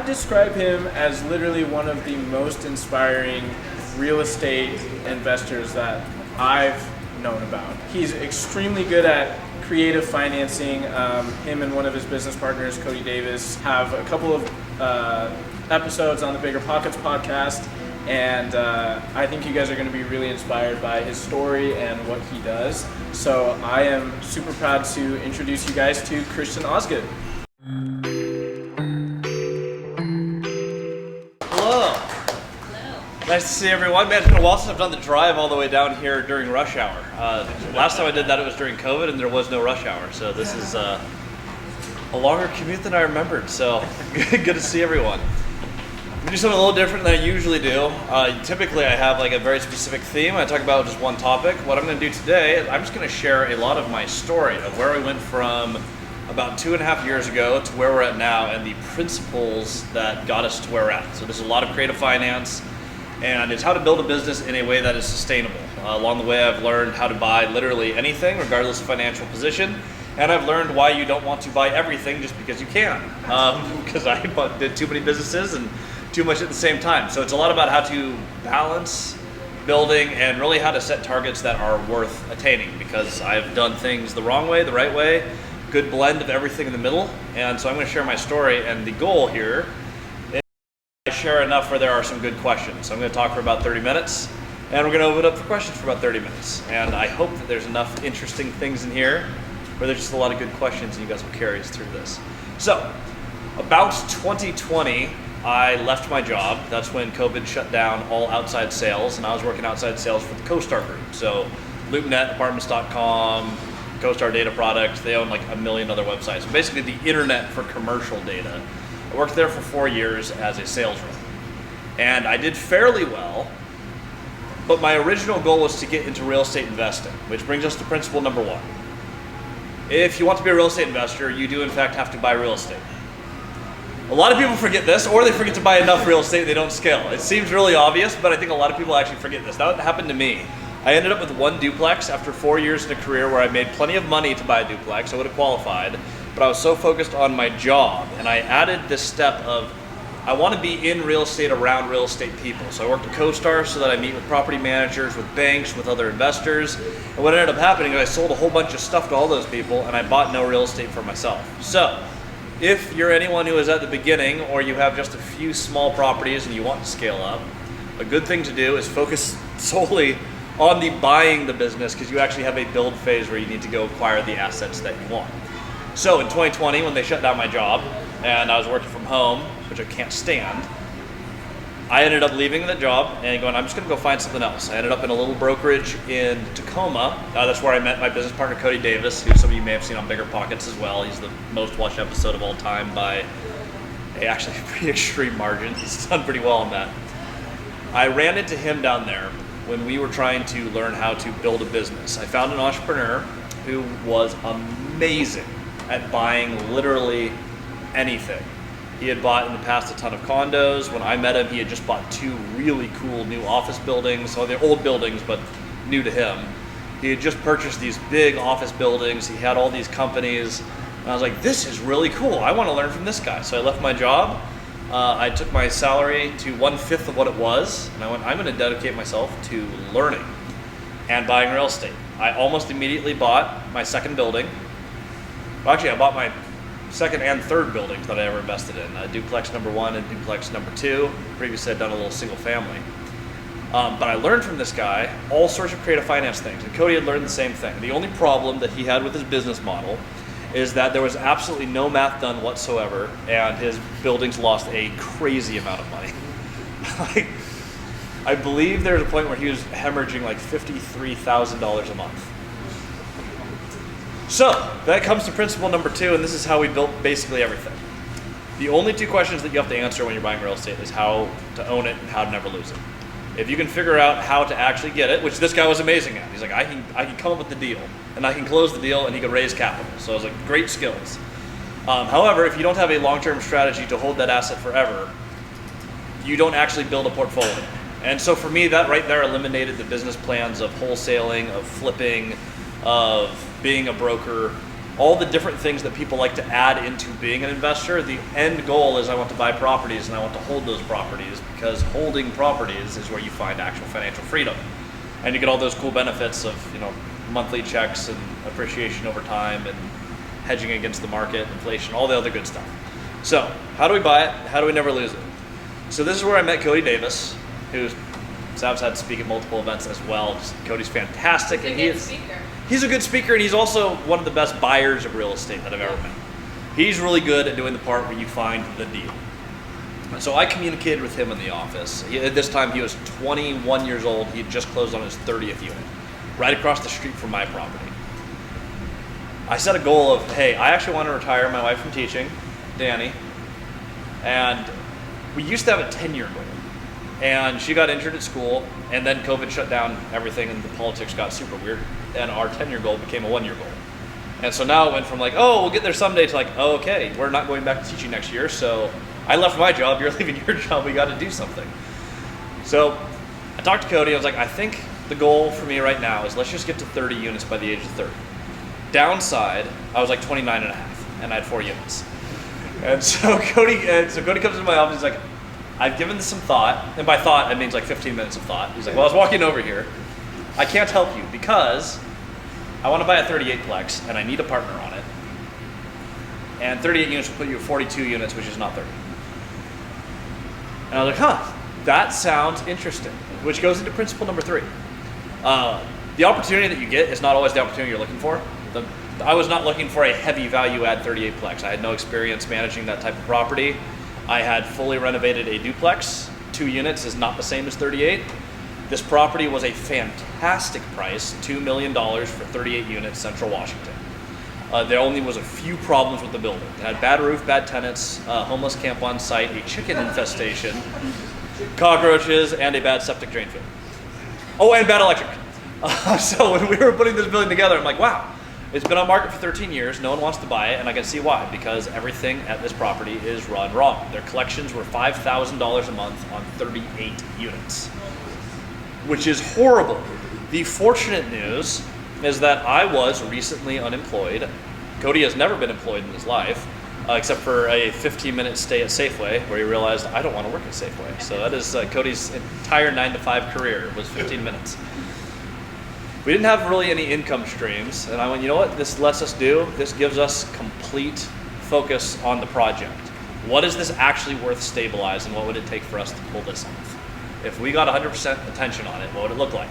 I'd describe him as literally one of the most inspiring real estate investors that I've known about. He's extremely good at creative financing. Him and one of his business partners, Cody Davis, have a couple of episodes on the Bigger Pockets podcast, and I think you guys are going to be really inspired by his story and what he does. So I am super proud to introduce you guys to Christian Osgood. Hello. Nice to see everyone. Man, it's been a while since I've done the drive all the way down here during rush hour. Last time I did that, it was during COVID, and there was no rush hour. So this is a longer commute than I remembered. So good to see everyone. I'm gonna do something a little different than I usually do. Typically, I have like a very specific theme. I talk about just one topic. What I'm gonna do today, I'm just gonna share a lot of my story of where I went from about 2.5 years ago to where we're at now, and the principles that got us to where we're at. So there's a lot of creative finance, and it's how to build a business in a way that is sustainable. Along the way, I've learned how to buy literally anything, regardless of financial position, and I've learned why you don't want to buy everything just because you can, because I did too many businesses and too much at the same time. So it's a lot about how to balance building and really how to set targets that are worth attaining, because I've done things the wrong way, the right way, good blend of everything in the middle. And so I'm going to share my story, and the goal here is to share enough where there are some good questions. So I'm going to talk for about 30 minutes, and we're going to open up for questions for about 30 minutes. And I hope that there's enough interesting things in here where there's just a lot of good questions, and you guys will carry us through this. So about 2020, I left my job. That's when COVID shut down all outside sales, and I was working outside sales for the CoStar Group. So LoopNet, Apartments.com, CoStar Data Products, they own like a million other websites. Basically the internet for commercial data. I worked there for 4 years as a sales rep. And I did fairly well, but my original goal was to get into real estate investing, which brings us to principle number 1. If you want to be a real estate investor, you do in fact have to buy real estate. A lot of people forget this, or they forget to buy enough real estate they don't scale. It seems really obvious, but I think a lot of people actually forget this. That happened to me. I ended up with 1 duplex after 4 years in a career where I made plenty of money to buy a duplex. I would have qualified, but I was so focused on my job, and I added this step of I want to be in real estate around real estate people. So I worked at CoStar so that I meet with property managers, with banks, with other investors. And what ended up happening is I sold a whole bunch of stuff to all those people, and I bought no real estate for myself. So if you're anyone who is at the beginning, or you have just a few small properties and you want to scale up, a good thing to do is focus solely on the buying the business, because you actually have a build phase where you need to go acquire the assets that you want. So in 2020, when they shut down my job and I was working from home, which I can't stand, I ended up leaving that job and going, I'm just going to go find something else. I ended up in a little brokerage in Tacoma. That's where I met my business partner, Cody Davis, who some of you may have seen on Bigger Pockets as well. He's the most watched episode of all time by actually a pretty extreme margin. He's done pretty well on that. I ran into him down there when we were trying to learn how to build a business. I found an entrepreneur who was amazing at buying literally anything. He had bought in the past a ton of condos. When I met him, he had just bought 2 really cool new office buildings. So they're old buildings, but new to him. He had just purchased these big office buildings. He had all these companies. And I was like, this is really cool. I want to learn from this guy. So I left my job. I took my salary to 1/5 of what it was, and I went, I'm going to dedicate myself to learning and buying real estate. I almost immediately bought my second building. Well, actually, I bought my second and third buildings that I ever invested in, duplex number 1 and duplex number 2. Previously, I'd done a little single family. But I learned from this guy all sorts of creative finance things, and Cody had learned the same thing. The only problem that he had with his business model is that there was absolutely no math done whatsoever, and his buildings lost a crazy amount of money. I believe there was a point where he was hemorrhaging like $53,000 a month. So that comes to principle number 2, and this is how we built basically everything. The only 2 questions that you have to answer when you're buying real estate is how to own it and how to never lose it. If you can figure out how to actually get it, which this guy was amazing at. He's like, I can come up with the deal, and I can close the deal, and he can raise capital. So it was like great skills. However, if you don't have a long-term strategy to hold that asset forever, you don't actually build a portfolio. And so for me, that right there eliminated the business plans of wholesaling, of flipping, of being a broker. all the different things that people like to add into being an investor. The end goal is I want to buy properties and I want to hold those properties, because holding properties is where you find actual financial freedom. And you get all those cool benefits of, monthly checks and appreciation over time and hedging against the market, inflation, all the other good stuff. So how do we buy it? How do we never lose it? So this is where I met Cody Davis, who's Sav's had to speak at multiple events as well. Cody's fantastic. He's a good speaker, and he's also one of the best buyers of real estate that I've ever met. He's really good at doing the part where you find the deal. So I communicated with him in the office. At this time, he was 21 years old. He had just closed on his 30th unit, right across the street from my property. I set a goal of, hey, I actually want to retire my wife from teaching, Danny, and we used to have a 10-year goal. And she got injured at school, and then COVID shut down everything, and the politics got super weird, and our 10-year goal became a 1-year goal. And so now it went from like, oh, we'll get there someday, to like, oh, okay, we're not going back to teaching next year, so I left my job, you're leaving your job, we got to do something. So I talked to Cody, I was like, I think the goal for me right now is let's just get to 30 units by the age of 30. Downside, I was like 29 and a half, and I had 4 units. And so Cody comes into my office, he's like, I've given this some thought, and by thought, it means like 15 minutes of thought. He's like, well, I was walking over here. I can't help you because I want to buy a 38-plex, and I need a partner on it. And 38 units will put you at 42 units, which is not 30. And I was like, that sounds interesting, which goes into principle number 3. The opportunity that you get is not always the opportunity you're looking for. I was not looking for a heavy value add 38-plex. I had no experience managing that type of property. I had fully renovated a duplex. 2 units is not the same as 38. This property was a fantastic price, $2 million for 38 units, Central Washington. There only was a few problems with the building. It had bad roof, bad tenants, homeless camp on site, a chicken infestation, cockroaches, and a bad septic drain field. Oh, and bad electric. So when we were putting this building together, I'm like, wow. It's been on market for 13 years. No one wants to buy it, and I can see why. Because everything at this property is run wrong. Their collections were $5,000 a month on 38 units, which is horrible. The fortunate news is that I was recently unemployed. Cody has never been employed in his life, except for a 15-minute stay at Safeway, where he realized I don't want to work at Safeway. So that is Cody's entire 9-to-5 career was 15 minutes. We didn't have really any income streams, and I went, you know what this lets us do? This gives us complete focus on the project. What is this actually worth stabilized, and what would it take for us to pull this off? If we got 100% attention on it, what would it look like?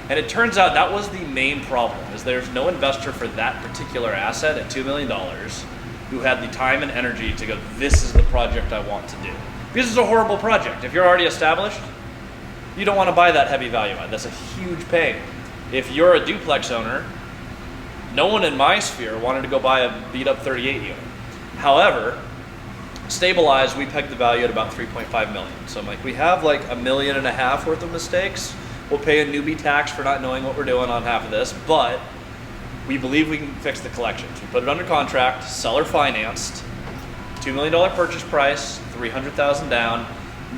And it turns out that was the main problem, is there's no investor for that particular asset at $2 million who had the time and energy to go, this is the project I want to do. This is a horrible project. If you're already established, you don't want to buy that heavy value add. That's a huge pain. If you're a duplex owner, no one in my sphere wanted to go buy a beat up 38 unit. However, stabilized, we pegged the value at about 3.5 million. So I'm like, we have like $1.5 million worth of mistakes. We'll pay a newbie tax for not knowing what we're doing on half of this, but we believe we can fix the collections. We put it under contract, seller financed, $2 million purchase price, $300,000 down.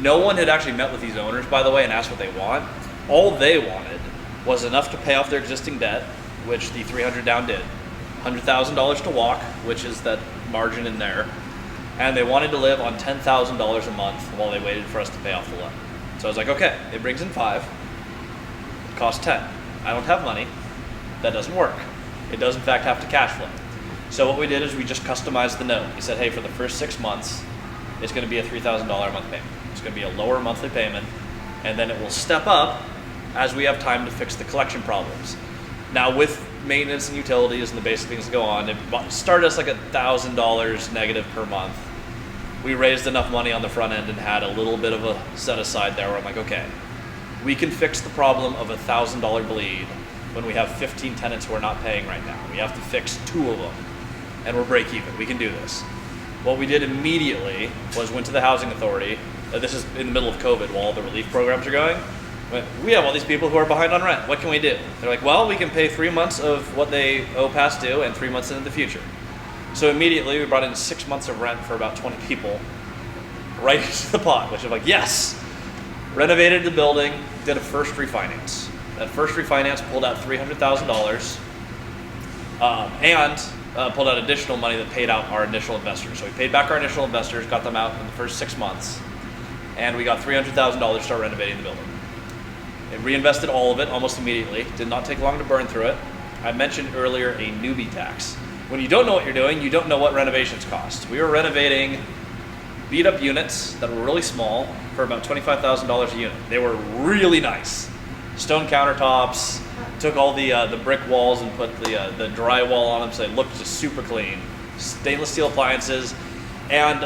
No one had actually met with these owners, by the way, and asked what they want. All they wanted was enough to pay off their existing debt, which the $300,000 down did, $100,000 to walk, which is that margin in there, and they wanted to live on $10,000 a month while they waited for us to pay off the loan. So I was like, okay, it brings in 5, it costs 10. I don't have money, that doesn't work. It does in fact have to cash flow. So what we did is we just customized the note. We said, hey, for the first 6 months, it's gonna be a $3,000 a month payment. It's gonna be a lower monthly payment, and then it will step up as we have time to fix the collection problems. Now with maintenance and utilities and the basic things that go on, it started us like $1,000 negative per month. We raised enough money on the front end and had a little bit of a set aside there where I'm like, okay, we can fix the problem of $1,000 bleed when we have 15 tenants who are not paying right now. We have to fix 2 of them and we're break even. We can do this. What we did immediately was went to the housing authority. This is in the middle of COVID while all the relief programs are going. We have all these people who are behind on rent. What can we do? They're like, well, we can pay 3 months of what they owe past due and 3 months into the future. So immediately we brought in 6 months of rent for about 20 people right into the pot, which I'm like, yes. Renovated the building, did a first refinance. That first refinance pulled out $300,000. And pulled out additional money that paid out our initial investors. So we paid back our initial investors, got them out in the first 6 months, and we got $300,000 to start renovating the building. And reinvested all of it almost immediately. Did not take long to burn through it. I mentioned earlier a newbie tax. When you don't know what you're doing, you don't know what renovations cost. We were renovating beat up units that were really small for about $25,000 a unit. They were really nice. Stone countertops, took all the brick walls and put the drywall on them so they looked just super clean. Stainless steel appliances, and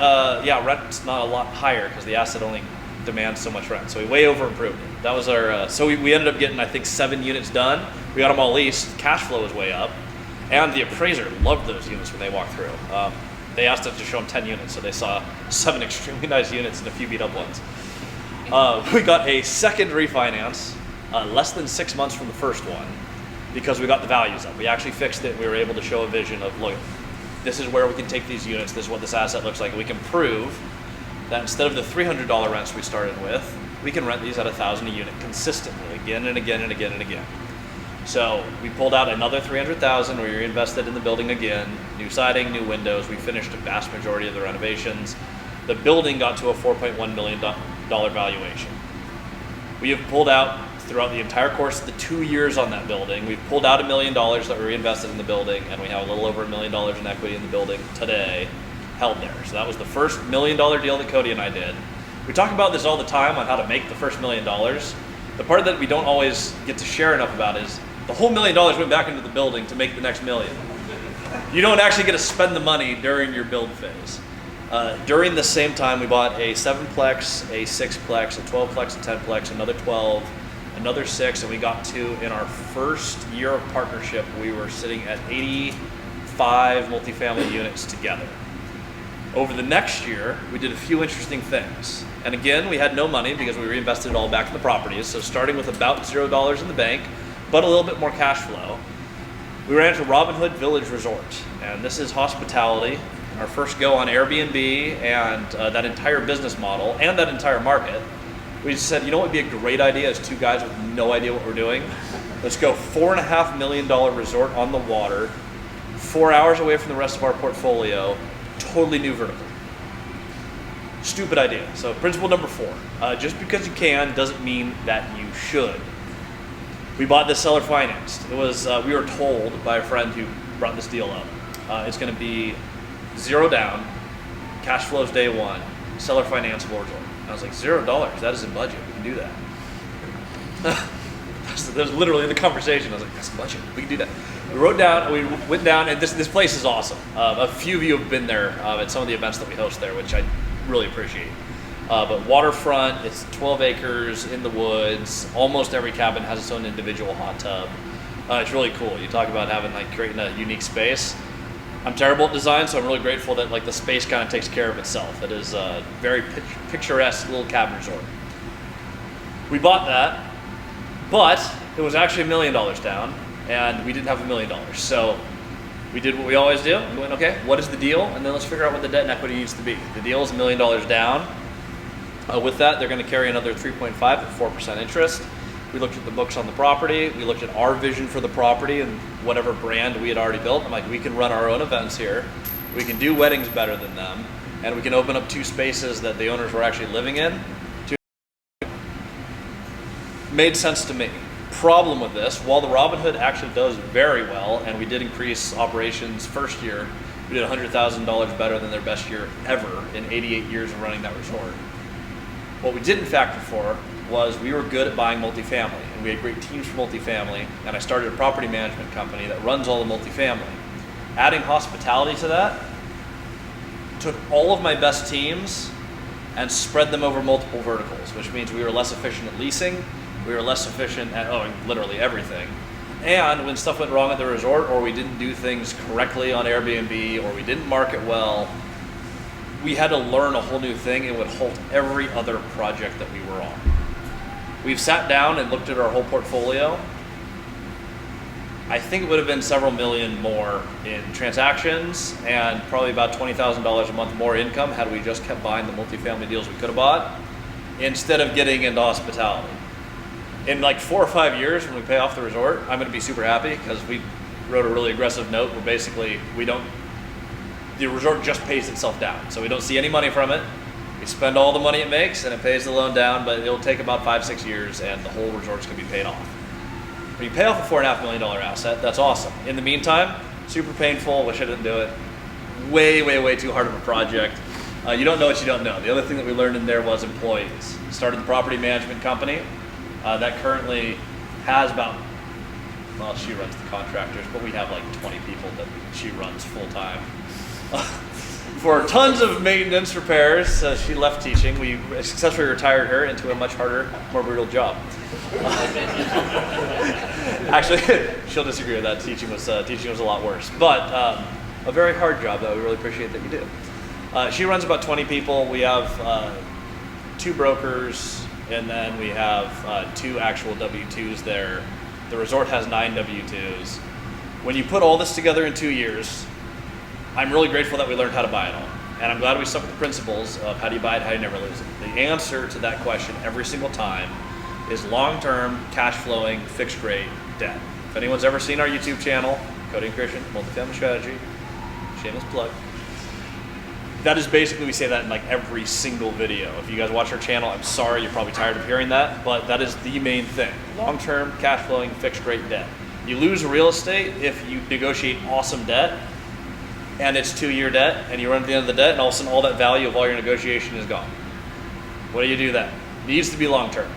yeah, rent's not a lot higher because the asset only demands so much rent. So we way over improved it. That was our, so we ended up getting, I think, 7 units done. We got them all leased, cash flow was way up, and the appraiser loved those units when they walked through. They asked us to show them 10 units, so they saw 7 extremely nice units and a few beat up ones. We got a second refinance, less than 6 months from the first one, because we got the values up. We actually fixed it. We were able to show a vision of, look, this is where we can take these units. This is what this asset looks like. We can prove that instead of the $300 rents we started with, we can rent these at $1,000 a unit consistently, again and again and again and again. So we pulled out another $300,000. We reinvested in the building again, new siding, new windows. We finished a vast majority of the renovations. The building got to a $4.1 million valuation. We have pulled out throughout the entire course of the 2 years on that building. We've pulled out $1 million that we reinvested in the building, and we have a little over $1 million in equity in the building today held there. So that was the first $1 million deal that Cody and I did. We talk about this all the time on how to make the first $1 million. The part that we don't always get to share enough about is the whole $1 million went back into the building to make the next $1 million. You don't actually get to spend the money during your build phase. During the same time, we bought a 7-plex, a 6-plex, a 12-plex, a 10-plex, another 12, another 6, and we got to, in our first year of partnership, we were sitting at 85 multifamily units together. Over the next year, we did a few interesting things. And again, we had no money because we reinvested it all back in the properties. So starting with about $0 in the bank, but a little bit more cash flow, we ran into Robinhood Village Resort. And this is hospitality. Our first go on Airbnb and that entire business model and that entire market. We just said, you know what would be a great idea as 2 guys with no idea what we're doing? Let's go $4.5 million resort on the water, 4 hours away from the rest of our portfolio, totally new vertical. Stupid idea. So principle number 4, just because you can doesn't mean that you should. We bought this seller financed. It was, we were told by a friend who brought this deal up, it's gonna be 0 down, cash flows day 1, seller financeable resort. I was like, $0, that is in budget, we can do that. That was literally the conversation. I was like, that's budget, we can do that. We went down, and this place is awesome. A few of you have been there at some of the events that we host there, which I really appreciate. But waterfront, it's 12 acres in the woods. Almost every cabin has its own individual hot tub. It's really cool. You talk about having, like, creating a unique space. I'm terrible at design, so I'm really grateful that, like, the space kind of takes care of itself. It is a very picturesque little cabin resort. We bought that, but it was actually $1 million down, and we didn't have $1 million. So we did what we always do. We went, okay, what is the deal? And then let's figure out what the debt and equity needs to be. The deal is $1 million down. With that, they're going to carry another 3.5 at 4% interest. We looked at the books on the property. We looked at our vision for the property and whatever brand we had already built. I'm like, we can run our own events here. We can do weddings better than them. And we can open up 2 spaces that the owners were actually living in. Made sense to me. Problem with this, while the Robinhood actually does very well, and we did increase operations first year, we did $100,000 better than their best year ever in 88 years of running that resort. What we didn't factor for was we were good at buying multifamily, and we had great teams for multifamily, and I started a property management company that runs all the multifamily. Adding hospitality to that took all of my best teams and spread them over multiple verticals, which means we were less efficient at leasing, we were less efficient at literally everything. And when stuff went wrong at the resort, or we didn't do things correctly on Airbnb, or we didn't market well, we had to learn a whole new thing. It would halt every other project that we were on. We've sat down and looked at our whole portfolio. I think it would have been several million more in transactions and probably about $20,000 a month more income had we just kept buying the multifamily deals we could have bought instead of getting into hospitality. In like 4 or 5 years when we pay off the resort, I'm going to be super happy because wrote a really aggressive note where basically the resort just pays itself down. So we don't see any money from it. We spend all the money it makes and it pays the loan down, but it'll take about 5-6 years and the whole resort's gonna be paid off. When you pay off a $4.5 million asset, that's awesome. In the meantime, super painful, wish I didn't do it. Way, way, way too hard of a project. You don't know what you don't know. The other thing that we learned in there was employees. Started the property management company that currently has about, well, she runs the contractors, but we have like 20 people that she runs full time. For tons of maintenance repairs, she left teaching. We successfully retired her into a much harder, more brutal job. Actually, she'll disagree with that. Teaching was a lot worse, but a very hard job that we really appreciate that you do. She runs about 20 people. We have 2 brokers, and then we have 2 actual W-2s there. The resort has 9 W-2s. When you put all this together in 2 years, I'm really grateful that we learned how to buy it all. And I'm glad we stuck with the principles of how do you buy it, how do you never lose it. The answer to that question every single time is long-term, cash-flowing, fixed-rate debt. If anyone's ever seen our YouTube channel, Cody and Christian, Multifamily Strategy, shameless plug, that is basically, we say that in like every single video. If you guys watch our channel, I'm sorry, you're probably tired of hearing that, but that is the main thing. Long-term, cash-flowing, fixed-rate debt. You lose real estate if you negotiate awesome debt, and it's 2-year debt, and you run to the end of the debt, and all of a sudden all that value of all your negotiation is gone. What do you do then? Needs to be long-term.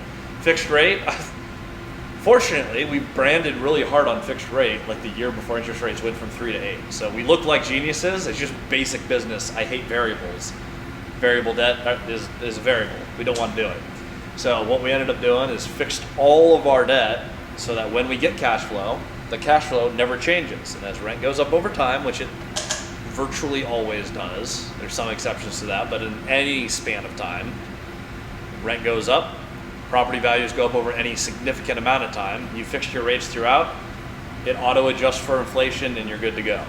Fixed rate, fortunately, we branded really hard on fixed rate like the year before interest rates went from 3 to 8. So we looked like geniuses. It's just basic business. I hate variables. Variable debt is a variable. We don't want to do it. So what we ended up doing is fixed all of our debt so that when we get cash flow, the cash flow never changes. And as rent goes up over time, which it virtually always does, there's some exceptions to that, but in any span of time, rent goes up, property values go up over any significant amount of time, you fix your rates throughout, it auto adjusts for inflation and you're good to go.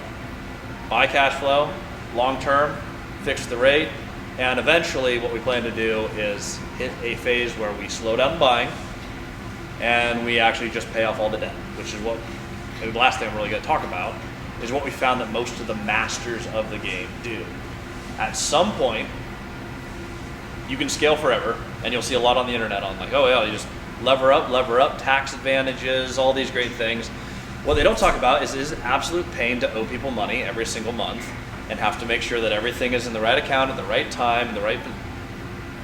Buy cash flow, long term, fix the rate, and eventually what we plan to do is hit a phase where we slow down buying and we actually just pay off all the debt, which is what, the last thing I'm really going to talk about, is what we found that most of the masters of the game do. At some point, you can scale forever, and you'll see a lot on the internet on like, oh yeah, you just lever up, tax advantages, all these great things. What they don't talk about is it is an absolute pain to owe people money every single month and have to make sure that everything is in the right account at the right time, in the right.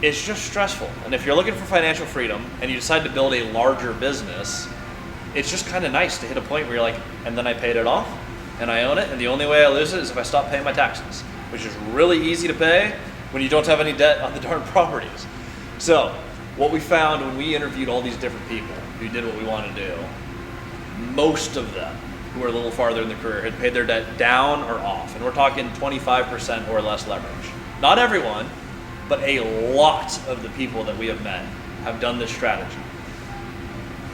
It's just stressful. And if you're looking for financial freedom and you decide to build a larger business, it's just kind of nice to hit a point where you're like, and then I paid it off and I own it, and the only way I lose it is if I stop paying my taxes, which is really easy to pay when you don't have any debt on the darn properties. So what we found when we interviewed all these different people who did what we wanted to do, most of them who were a little farther in their career had paid their debt down or off. And we're talking 25% or less leverage. Not everyone, but a lot of the people that we have met have done this strategy.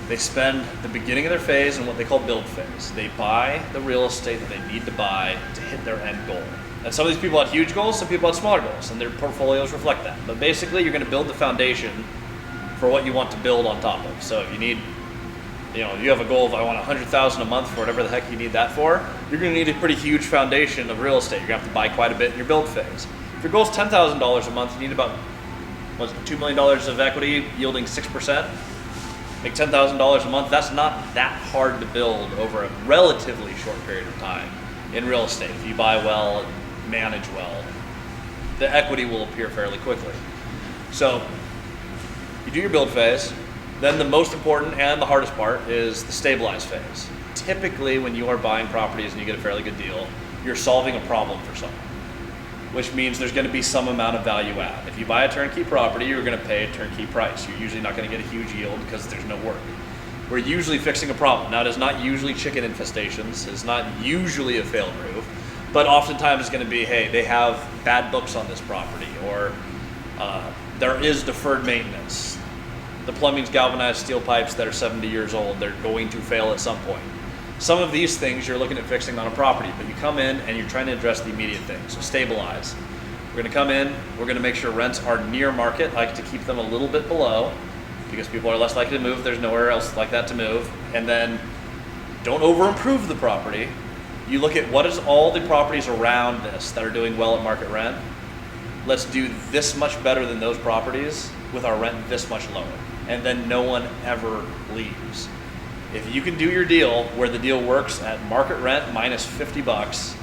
They spend the beginning of their phase in what they call build phase. They buy the real estate that they need to buy to hit their end goal. And some of these people had huge goals, some people had smaller goals, and their portfolios reflect that. But basically, you're going to build the foundation for what you want to build on top of. So if you need, you have a goal of I want $100,000 a month for whatever the heck you need that for, you're going to need a pretty huge foundation of real estate. You're going to have to buy quite a bit in your build phase. If your goal is $10,000 a month, you need about $2 million of equity yielding 6%. Make $10,000 a month. That's not that hard to build over a relatively short period of time in real estate. If you buy well and manage well, the equity will appear fairly quickly. So you do your build phase. Then the most important and the hardest part is the stabilize phase. Typically, when you are buying properties and you get a fairly good deal, you're solving a problem for someone, which means there's going to be some amount of value add. If you buy a turnkey property, you're going to pay a turnkey price. You're usually not going to get a huge yield because there's no work. We're usually fixing a problem. Now, it is not usually chicken infestations. It's not usually a failed roof, but oftentimes it's going to be, hey, they have bad books on this property, or there is deferred maintenance. The plumbing's galvanized steel pipes that are 70 years old. They're going to fail at some point. Some of these things you're looking at fixing on a property, but you come in and you're trying to address the immediate things. So stabilize. We're going to come in, we're going to make sure rents are near market. I like to keep them a little bit below because people are less likely to move. There's nowhere else like that to move. And then Don't over improve the property. You look at what is all the properties around this that are doing well at market rent. Let's do this much better than those properties with our rent this much lower. And then no one ever leaves. If you can do your deal where the deal works at market rent minus $50,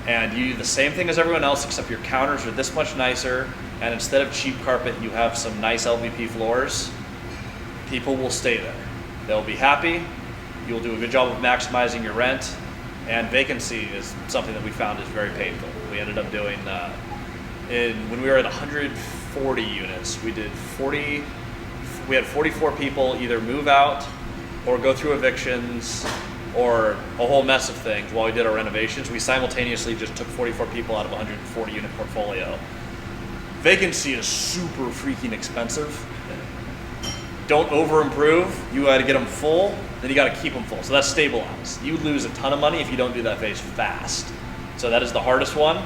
and you do the same thing as everyone else except your counters are this much nicer, and instead of cheap carpet you have some nice LVP floors, people will stay there. They'll be happy, you'll do a good job of maximizing your rent, and vacancy is something that we found is very painful. We ended up doing, when we were at 140 units, we had 44 people either move out or go through evictions or a whole mess of things while we did our renovations. We simultaneously just took 44 people out of a 140 unit portfolio. Vacancy is super freaking expensive. Don't over improve. You gotta get them full, then you gotta keep them full. So that's stabilized. You lose a ton of money if you don't do that phase fast. So that is the hardest one,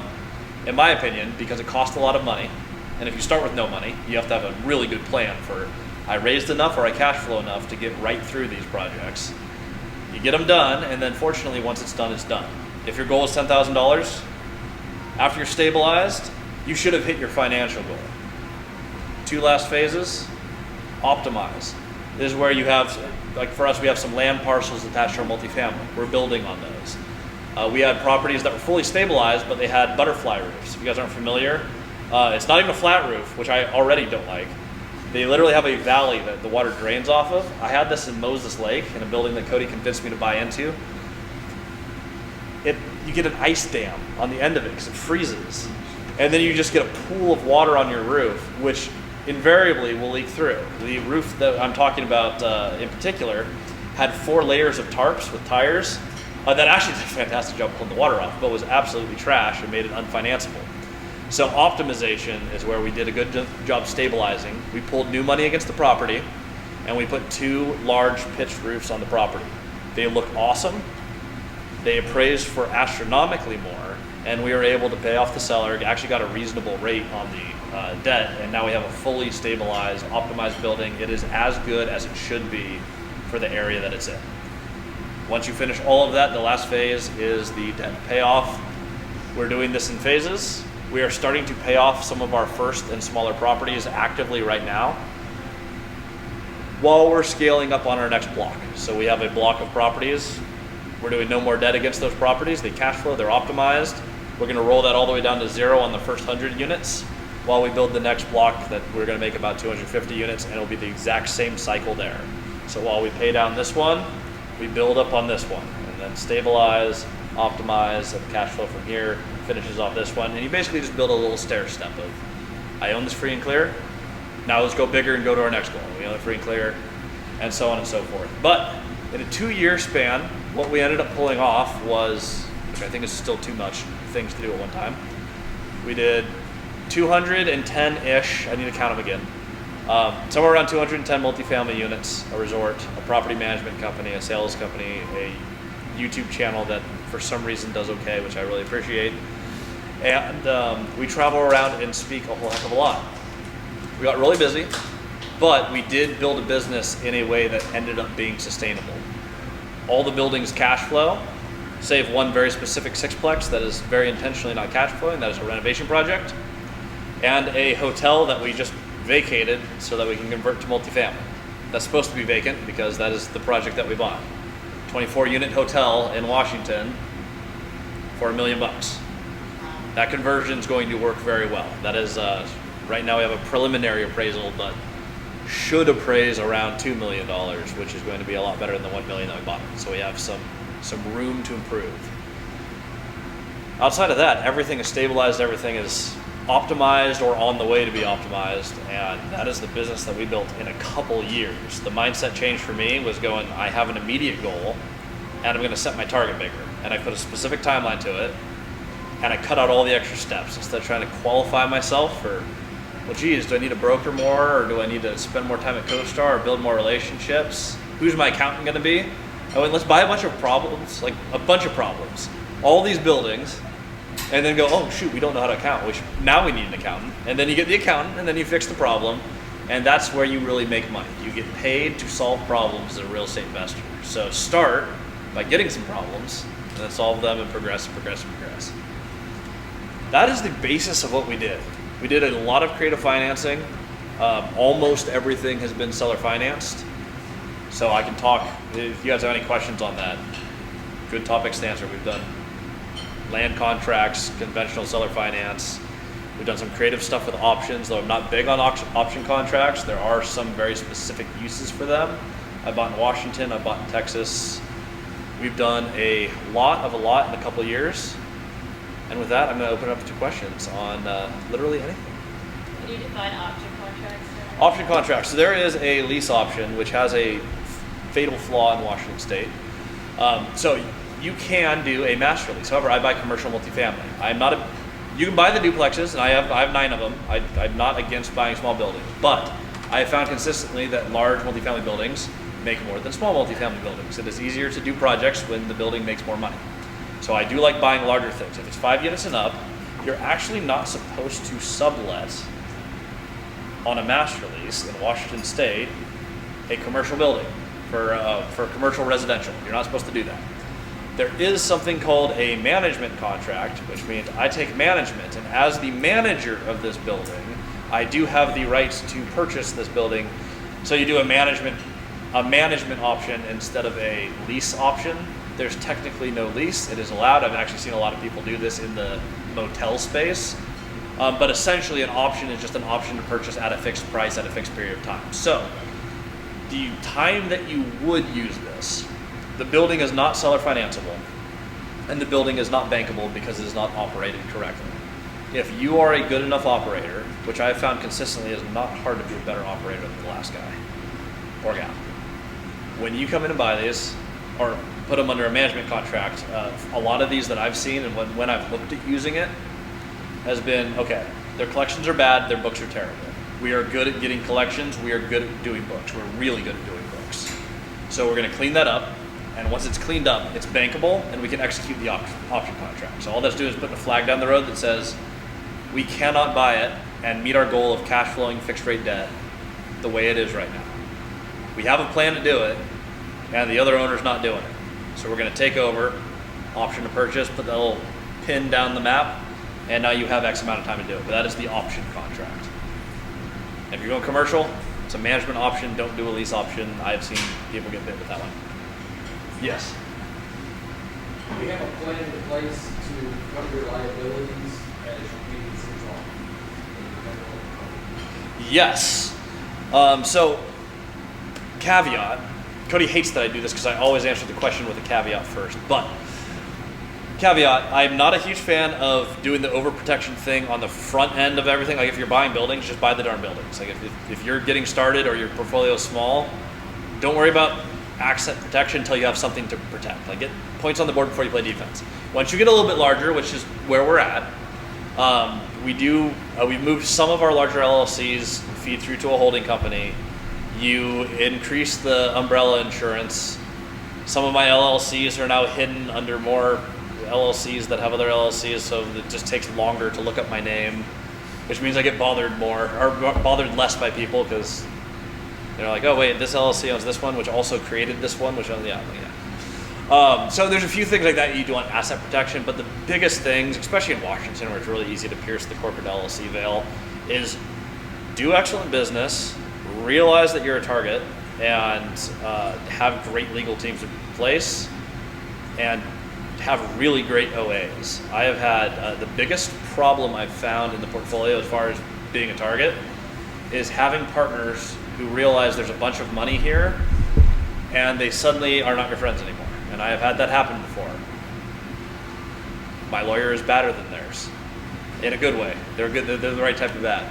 in my opinion, because it costs a lot of money. And if you start with no money, you have to have a really good plan for, I raised enough or I cash flow enough to get right through these projects. You get them done, and then fortunately, once it's done, it's done. If your goal is $10,000, after you're stabilized, you should have hit your financial goal. 2 last phases, optimize. This is where you have, like for us, we have some land parcels attached to our multifamily. We're building on those. We had properties that were fully stabilized, but they had butterfly roofs. If you guys aren't familiar, it's not even a flat roof, which I already don't like. They literally have a valley that the water drains off of. I had this in Moses Lake in a building that Cody convinced me to buy into. You get an ice dam on the end of it because it freezes. And then you just get a pool of water on your roof, which invariably will leak through. The roof that I'm talking about in particular had 4 layers of tarps with tires that actually did a fantastic job pulling the water off, but was absolutely trash and made it unfinanceable. So optimization is where we did a good job stabilizing. We pulled new money against the property, and we put 2 large pitched roofs on the property. They look awesome. They appraised for astronomically more, and we were able to pay off the seller, actually got a reasonable rate on the debt, and now we have a fully stabilized, optimized building. It is as good as it should be for the area that it's in. Once you finish all of that, the last phase is the debt payoff. We're doing this in phases. We are starting to pay off some of our first and smaller properties actively right now while we're scaling up on our next block. So we have a block of properties. We're doing no more debt against those properties. They cash flow, they're optimized. We're gonna roll that all the way down to 0 on the first 100 units while we build the next block that we're gonna make about 250 units, and it'll be the exact same cycle there. So while we pay down this one, we build up on this one, and then stabilize, optimize, and cash flow from here finishes off this one. And you basically just build a little stair step of, I own this free and clear, now let's go bigger and go to our next goal. We own it free and clear, and so on and so forth. But in a 2-year span, what we ended up pulling off was, which I think is still too much things to do at one time, we did 210-ish, I need to count them again, somewhere around 210 multifamily units, a resort, a property management company, a sales company, a YouTube channel that for some reason does okay, which I really appreciate. And we travel around and speak a whole heck of a lot. We got really busy, but we did build a business in a way that ended up being sustainable. All the buildings cash flow, save one very specific sixplex that is very intentionally not cash flowing, that is a renovation project, and a hotel that we just vacated so that we can convert to multifamily. That's supposed to be vacant because that is the project that we bought. 24 unit hotel in Washington for $1 million. That conversion is going to work very well. That is, right now we have a preliminary appraisal, but should appraise around $2 million, which is going to be a lot better than the $1 million that we bought. So we have some room to improve. Outside of that, everything is stabilized, everything is optimized or on the way to be optimized, and that is the business that we built in a couple years. The mindset change for me was going, I have an immediate goal, and I'm gonna set my target bigger. And I put a specific timeline to it, and I cut out all the extra steps. Instead of trying to qualify myself for, well geez, do I need to broker more, or do I need to spend more time at CoStar, or build more relationships? Who's my accountant gonna be? I went, let's buy a bunch of problems, like a bunch of problems. All these buildings, and then go, oh shoot, we don't know how to account. Now we need an accountant. And then you get the accountant, and then you fix the problem, and that's where you really make money. You get paid to solve problems as a real estate investor. So start by getting some problems and then solve them and progress. That is the basis of what we did. We did a lot of creative financing. Almost everything has been seller financed. So I can talk, if you guys have any questions on that, good topics to answer. We've done land contracts, conventional seller finance. We've done some creative stuff with options, though I'm not big on option contracts. There are some very specific uses for them. I bought in Washington, I bought in Texas. We've done a lot in a couple of years. And with that, I'm going to open it up to questions on literally anything. Can you define option contracts? Option contracts. So there is a lease option, which has a fatal flaw in Washington State. So you can do a master lease. However, I buy commercial multifamily. You can buy the duplexes, and I have 9 of them. I'm not against buying small buildings, but I have found consistently that large multifamily buildings make more than small multifamily buildings. It is easier to do projects when the building makes more money. So I do like buying larger things. If it's 5 units and up, you're actually not supposed to sublet on a master lease in Washington State a commercial building for commercial residential. You're not supposed to do that. There is something called a management contract, which means I take management, and as the manager of this building, I do have the rights to purchase this building. So you do a management option instead of a lease option. There's technically no lease. It is allowed. I've actually seen a lot of people do this in the motel space. But essentially an option is just an option to purchase at a fixed price at a fixed period of time. So the time that you would use this, the building is not seller financeable and the building is not bankable because it is not operated correctly. If you are a good enough operator, which I have found consistently is not hard to be a better operator than the last guy or gal. When you come in and buy these or put them under a management contract, a lot of these that I've seen and when I've looked at using it has been, okay, their collections are bad, their books are terrible. We are good at getting collections, we are good at doing books. We're really good at doing books. So we're gonna clean that up, and once it's cleaned up, it's bankable, and we can execute the option contract. So all that's doing is putting a flag down the road that says, we cannot buy it and meet our goal of cash flowing fixed rate debt the way it is right now. We have a plan to do it, and the other owner's not doing it. So we're gonna take over, option to purchase, put that little pin down the map, and now you have X amount of time to do it. But that is the option contract. If you're going commercial, it's a management option, don't do a lease option. I've seen people get bit with that one. Yes? Do we have a plan in place to cover your liabilities as you leave things on? Yes. So, caveat. Cody hates that I do this because I always answer the question with a caveat first. But, caveat, I'm not a huge fan of doing the overprotection thing on the front end of everything. Like if you're buying buildings, just buy the darn buildings. Like if you're getting started or your portfolio is small, don't worry about asset protection until you have something to protect. Like get points on the board before you play defense. Once you get a little bit larger, which is where we're at, we've moved some of our larger LLCs, feed through to a holding company. You increase the umbrella insurance. Some of my LLCs are now hidden under more LLCs that have other LLCs, so it just takes longer to look up my name, which means I get bothered more, or bothered less by people because they're like, oh wait, this LLC owns this one, which also created this one, which owns, yeah. So there's a few things like that you do on asset protection, but the biggest things, especially in Washington where it's really easy to pierce the corporate LLC veil, is do excellent business, realize that you're a target, and have great legal teams in place, and have really great OAs. I have had the biggest problem I've found in the portfolio as far as being a target is having partners who realize there's a bunch of money here and they suddenly are not your friends anymore. And I have had that happen before. My lawyer is badder than theirs in a good way. They're good. They're the right type of bad.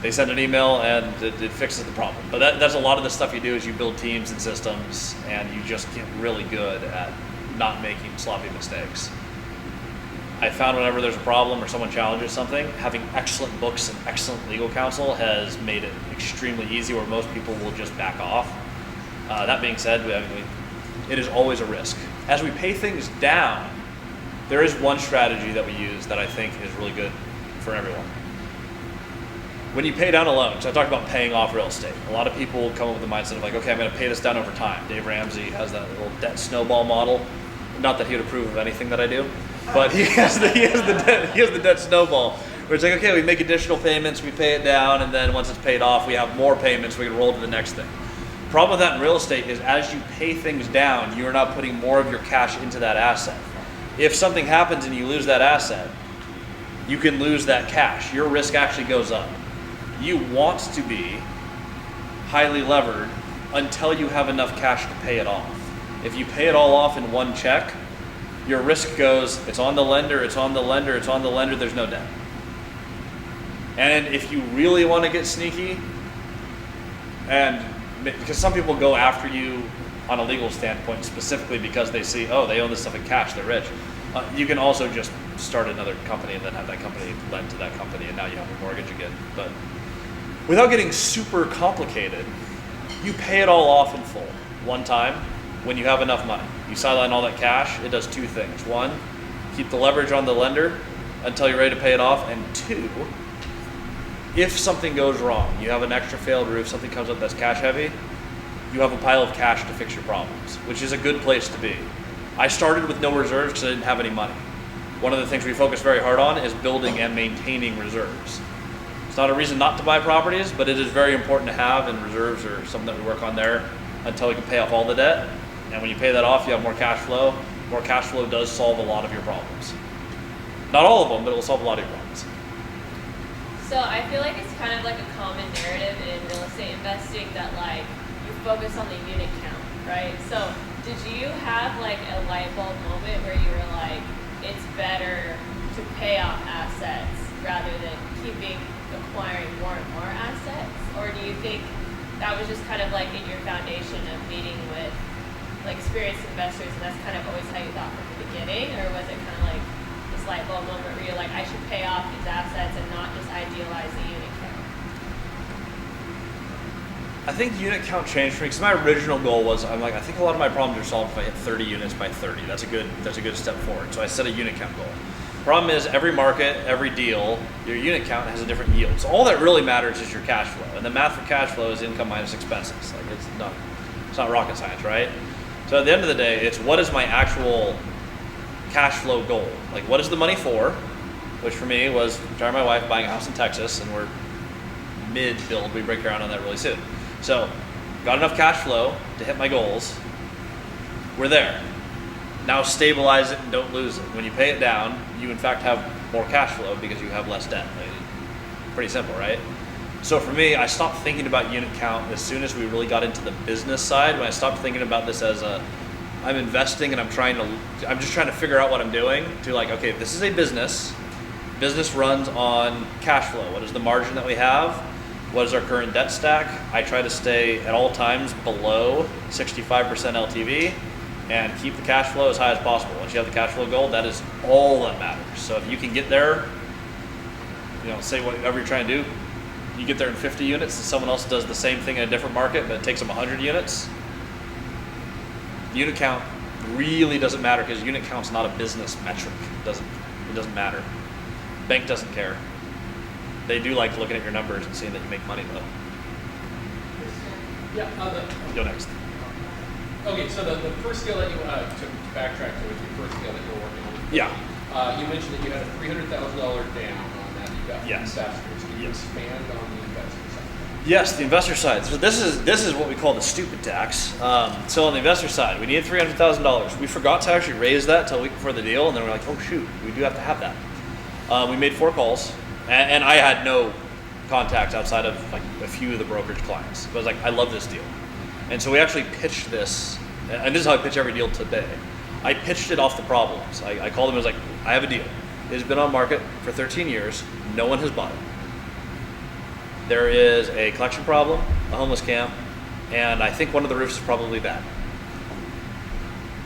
They send an email and it fixes the problem. But that's a lot of the stuff you do is you build teams and systems and you just get really good at not making sloppy mistakes. I found whenever there's a problem or someone challenges something, having excellent books and excellent legal counsel has made it extremely easy where most people will just back off. That being said, it is always a risk. As we pay things down, there is one strategy that we use that I think is really good for everyone. when you pay down a loan, so I talked about paying off real estate. A lot of people come up with the mindset of like, okay, I'm going to pay this down over time. Dave Ramsey has that little debt snowball model. Not that he would approve of anything that I do, but he has the debt snowball, where it's like, okay, we make additional payments, we pay it down, and then once it's paid off, we have more payments, we can roll to the next thing. The problem with that in real estate is as you pay things down, you are not putting more of your cash into that asset. If something happens and you lose that asset, you can lose that cash. Your risk actually goes up. You want to be highly levered until you have enough cash to pay it off. If you pay it all off in one check, your risk goes, it's on the lender, it's on the lender, it's on the lender, there's no debt. And if you really want to get sneaky, and because some people go after you on a legal standpoint specifically because they see, oh, they own this stuff in cash, they're rich. You can also just start another company and then have that company lend to that company, and now you have a mortgage again. But without getting super complicated, you pay it all off in full one time when you have enough money. You sideline all that cash, it does two things. One, keep the leverage on the lender until you're ready to pay it off. And two, if something goes wrong, you have an extra failed roof, something comes up that's cash heavy, you have a pile of cash to fix your problems, which is a good place to be. I started with no reserves because I didn't have any money. One of the things we focus very hard on is building and maintaining reserves. It's not a reason not to buy properties, but it is very important to have, and reserves are something that we work on there until we can pay off all the debt. And when you pay that off, you have more cash flow. More cash flow does solve a lot of your problems. Not all of them, but it will solve a lot of your problems. So I feel like it's kind of like a common narrative in real estate investing that like you focus on the unit count, right? So did you have like a light bulb moment where you were like, it's better to pay off assets rather than acquiring more and more assets? Or do you think that was just kind of like in your foundation of meeting with like experienced investors, and that's kind of always how you thought from the beginning? Or was it kind of like this light bulb moment where you're like, I should pay off these assets and not just idealize the unit count? I think unit count changed for me because my original goal was, I'm like, I think a lot of my problems are solved if I hit 30 units by 30. That's a good step forward. So I set a unit count goal. Problem is, every market, every deal, your unit count has a different yield. So all that really matters is your cash flow. And the math for cash flow is income minus expenses. Like it's not rocket science, right? So at the end of the day, it's what is my actual cash flow goal? Like, what is the money for? Which for me was retiring my wife, buying a house in Texas, and we're mid-build. We break ground on that really soon. So got enough cash flow to hit my goals. We're there. Now stabilize it and don't lose it. When you pay it down, you in fact have more cash flow because you have less debt. Like, pretty simple, right? So for me, I stopped thinking about unit count as soon as we really got into the business side. When I stopped thinking about this as I'm investing and I'm just trying to figure out what I'm doing, to like, okay, this is a business. Business runs on cash flow. What is the margin that we have? What is our current debt stack? I try to stay at all times below 65% LTV and keep the cash flow as high as possible. Once you have the cash flow goal, that is all that matters. So if you can get there, say whatever you're trying to do, you get there in 50 units and someone else does the same thing in a different market, but it takes them 100 units. Unit count really doesn't matter because unit count's not a business metric. It doesn't matter. Bank doesn't care. They do like looking at your numbers and seeing that you make money though. Yeah. Go next. Okay, so the first deal that you to backtrack to was your first deal that you were working on. Yeah. You mentioned that you had a $300,000 down on that. You got Yes. investors. Can you expand on the investor side? Yes, the investor side. So this is what we call the stupid tax. So on the investor side, we needed $300,000. We forgot to actually raise that till a week before the deal, and then we're like, oh shoot, we do have to have that. We made 4 calls, and I had no contacts outside of like a few of the brokerage clients. But I was like, I love this deal. And so we actually pitched this, and this is how I pitch every deal today. I pitched it off the problems. I called them and was like, I have a deal. It has been on market for 13 years. No one has bought it. There is a collection problem, a homeless camp, and I think one of the roofs is probably bad.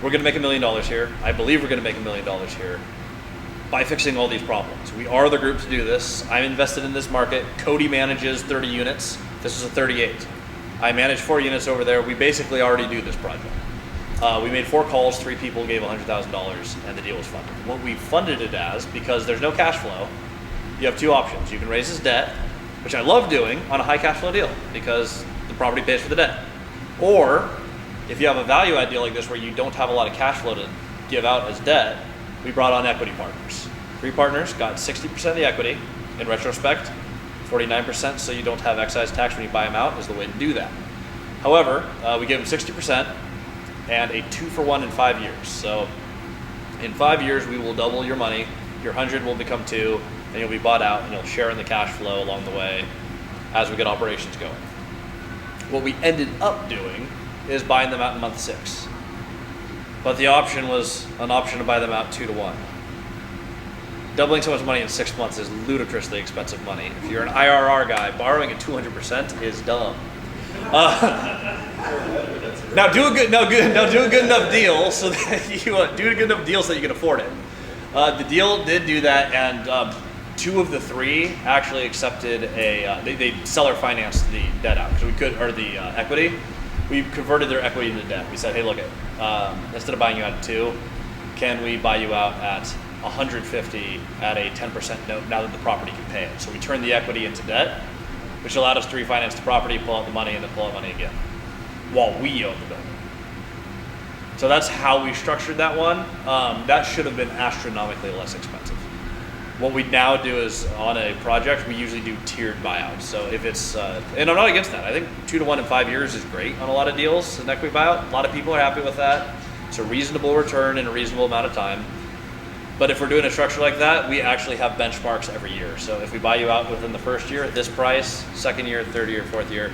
We're gonna make $1 million here. I believe we're gonna make $1 million here by fixing all these problems. We are the group to do this. I'm invested in this market. Cody manages 30 units. This is a 38. I manage 4 units over there. We basically already do this project. We made 4 calls, 3 people gave $100,000, and the deal was funded. What we funded it as, because there's no cash flow, you have 2 options. You can raise this debt, which I love doing on a high cash flow deal because the property pays for the debt. Or if you have a value add deal like this where you don't have a lot of cash flow to give out as debt, we brought on equity partners. 3 partners got 60% of the equity. In retrospect, 49%, so you don't have excise tax when you buy them out is the way to do that. However, we give them 60% and a 2-for-1 in 5 years. So in 5 years, we will double your money. Your 100 will become 2, and you'll be bought out, and you'll share in the cash flow along the way as we get operations going. What we ended up doing is buying them out in month 6. But the option was an option to buy them out 2-to-1. Doubling someone's money in 6 months is ludicrously expensive money. If you're an IRR guy, borrowing at 200% is dumb. Now do a good enough deal so that you do a good enough deal so that you can afford it. The deal did do that, and 2 of the 3 actually accepted they seller financed the debt out because we could, or the equity. We converted their equity into debt. We said, hey, look, instead of buying you out at 2, can we buy you out at 150 at a 10% note now that the property can pay it? So we turned the equity into debt, which allowed us to refinance the property, pull out the money, and then pull out money again while we own the building. So that's how we structured that one. That should have been astronomically less expensive. What we now do is on a project, we usually do tiered buyouts. So if it's, and I'm not against that. I think 2-to-1 in 5 years is great on a lot of deals, an equity buyout. A lot of people are happy with that. It's a reasonable return in a reasonable amount of time. But if we're doing a structure like that, we actually have benchmarks every year. So if we buy you out within the first year at this price, second year, third year, fourth year,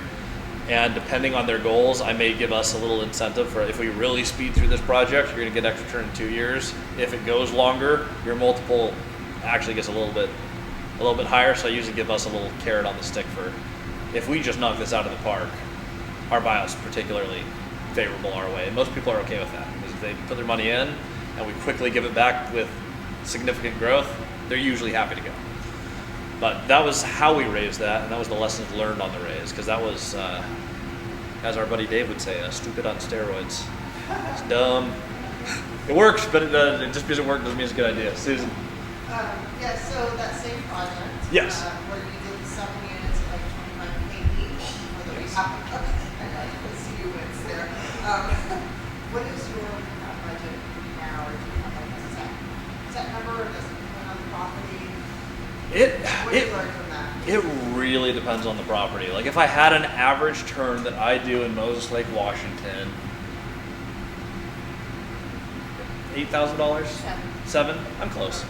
and depending on their goals, I may give us a little incentive for if we really speed through this project, you're gonna get extra return in 2 years. If it goes longer, your multiple actually gets a little bit higher. So I usually give us a little carrot on the stick for if we just knock this out of the park, our buyout's particularly favorable our way. And most people are okay with that because if they put their money in and we quickly give it back with significant growth, they're usually happy to go. But that was how we raised that, and that was the lessons learned on the raise, because that was, as our buddy Dave would say, stupid on steroids. It's dumb. It works, but it just because it worked doesn't mean it's a good idea. Susan? Yeah, so that same project. Yes. Where you did some units at like 25K each for the rehab. I see you wins there. What is your budget now, or do you have like a set number, or does it depend on the property? What do you learn from that? It really depends on the property. Like if I had an average turn that I do in Moses Lake, Washington, $8,000? 7? I'm close.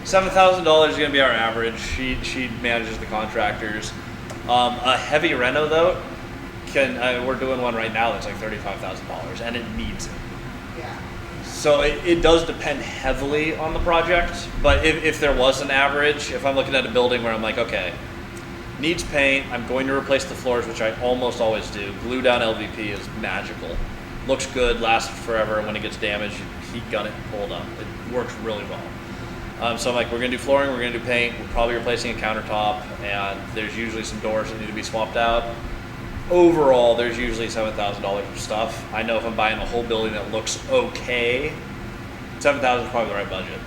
$7,000 is going to be our average. She manages the contractors. A heavy reno though, we're doing one right now that's like $35,000, and it needs it. Yeah. So it does depend heavily on the project, but if there was an average, if I'm looking at a building where I'm like, okay, needs paint, I'm going to replace the floors, which I almost always do. Glue down LVP is magical. Looks good, lasts forever, and when it gets damaged, you heat gun it and pull it up. It works really well. So I'm like, we're gonna do flooring, we're gonna do paint, we're probably replacing a countertop, and there's usually some doors that need to be swapped out. Overall, there's usually $7,000 of stuff. I know if I'm buying a whole building that looks okay, $7,000 is probably the right budget.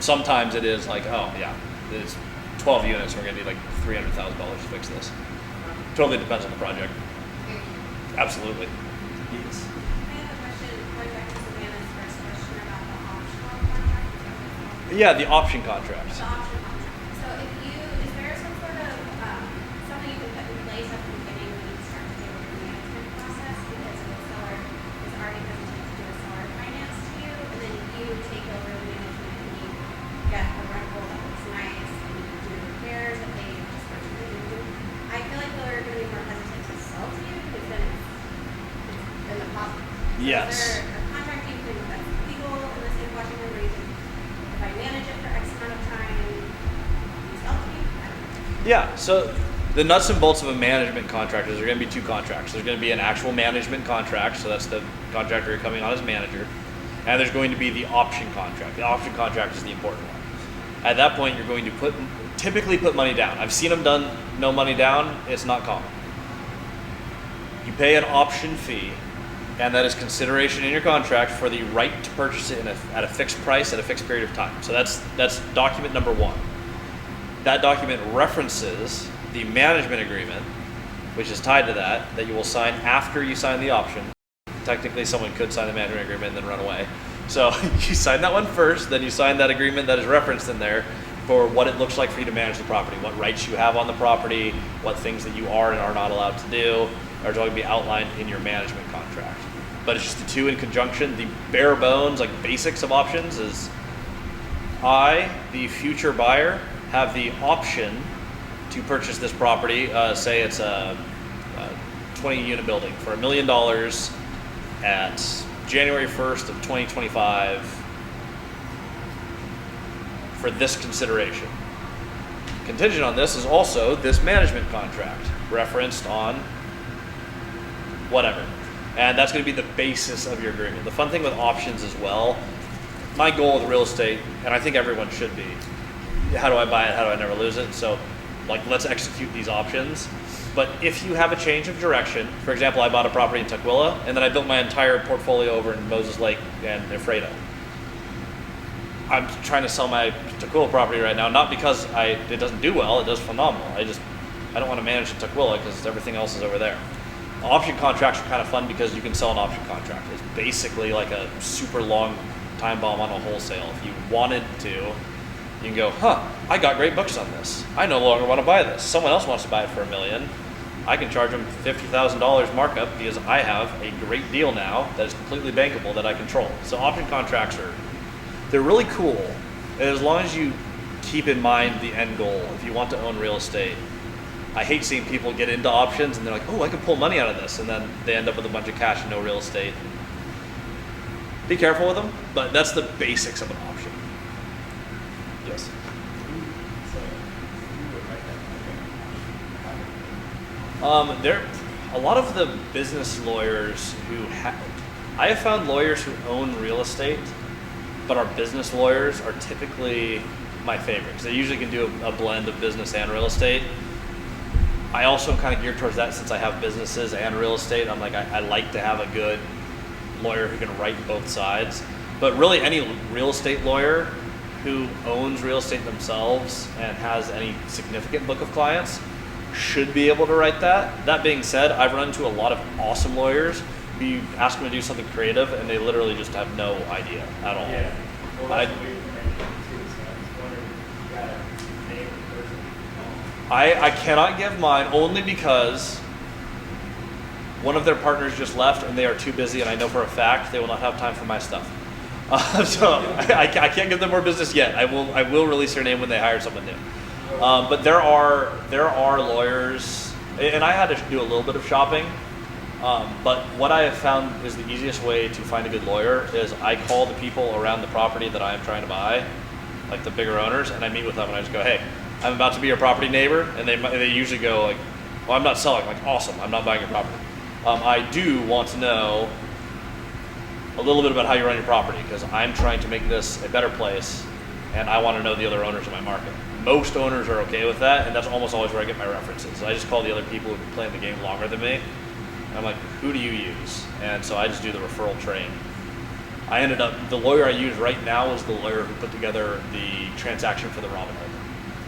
Sometimes it is like, oh yeah, it's 12 units, we're gonna need like $300,000 to fix this. Totally depends on the project. Thank you. Absolutely. Yes. I have a question, going back to Savannah's first question about the optional contract. Yeah, the option contract. The option contract. So is there some sort of, something you can put in place at the beginning when you start to do the management process? Because the seller is already hesitant to do a seller finance to you, and then you take over the management and you get a rental that looks nice and you do repairs that they just personally do. I feel like they're going to be more hesitant to sell to you because then it's in the positive. So Yes. is there a contract you can, that's legal in the state of Washington where you can, if I manage it for X amount of time, you sell to me? I don't know. Yeah, so the nuts and bolts of a management contract is there are going to be 2 contracts. There's going to be an actual management contract, so that's the contractor you're coming on as manager, and there's going to be the option contract. The option contract is the important one. At that point, you're going to typically put money down. I've seen them done no money down. It's not common. You pay an option fee, and that is consideration in your contract for the right to purchase it at a fixed price at a fixed period of time. So that's document number 1. That document references the management agreement, which is tied to that you will sign after you sign the option. Technically, someone could sign the management agreement and then run away. So you sign that one first, then you sign that agreement that is referenced in there for what it looks like for you to manage the property, what rights you have on the property, what things that you are and are not allowed to do, are going to be outlined in your management contract. But it's just the two in conjunction. The bare bones, like basics of options is I, the future buyer, have the option to purchase this property. Say it's a 20 unit building for $1 million at January 1st of 2025 for this consideration. Contingent on this is also this management contract referenced on whatever. And that's going to be the basis of your agreement. The fun thing with options as well, my goal with real estate, and I think everyone should be, how do I buy it? How do I never lose it? So like, let's execute these options. But if you have a change of direction, for example, I bought a property in Tukwila, and then I built my entire portfolio over in Moses Lake and Ephrata. I'm trying to sell my Tukwila property right now, not because it doesn't do well, it does phenomenal. I don't want to manage the Tukwila because everything else is over there. Option contracts are kind of fun because you can sell an option contract. It's basically like a super long time bomb on a wholesale. If you wanted to, you can go, I got great books on this. I no longer want to buy this. Someone else wants to buy it for $1 million. I can charge them $50,000 markup because I have a great deal now that is completely bankable that I control. So option contracts they're really cool. And as long as you keep in mind the end goal, if you want to own real estate. I hate seeing people get into options and they're like, oh, I can pull money out of this. And then they end up with a bunch of cash and no real estate. Be careful with them, but that's the basics of an option. Yes. There, a lot of the business lawyers I have found lawyers who own real estate, but are business lawyers are typically my favorites. They usually can do a blend of business and real estate. I also am kind of geared towards that since I have businesses and real estate. I'm like, I like to have a good lawyer who can write both sides. But really any real estate lawyer who owns real estate themselves and has any significant book of clients should be able to write that. That being said, I've run into a lot of awesome lawyers who you ask them to do something creative and they literally just have no idea at all. Yeah. Well, that's what we were thinking too, so I was wondering if you got a name of the person. I cannot give mine only because one of their partners just left and they are too busy, and I know for a fact they will not have time for my stuff. So I can't give them more business yet. I will release their name when they hire someone new. But there are lawyers, and I had to do a little bit of shopping. But what I have found is the easiest way to find a good lawyer is I call the people around the property that I am trying to buy, like the bigger owners, and I meet with them and I just go, hey, I'm about to be your property neighbor, and they usually go like, well, I'm not selling. I'm like, awesome, I'm not buying your property. I do want to know a little bit about how you run your property because I'm trying to make this a better place, and I want to know the other owners in my market. Most owners are okay with that, and that's almost always where I get my references. I just call the other people who've been playing the game longer than me. I'm like, who do you use? And so I just do the referral train. The lawyer I use right now is the lawyer who put together the transaction for the Robin Hood,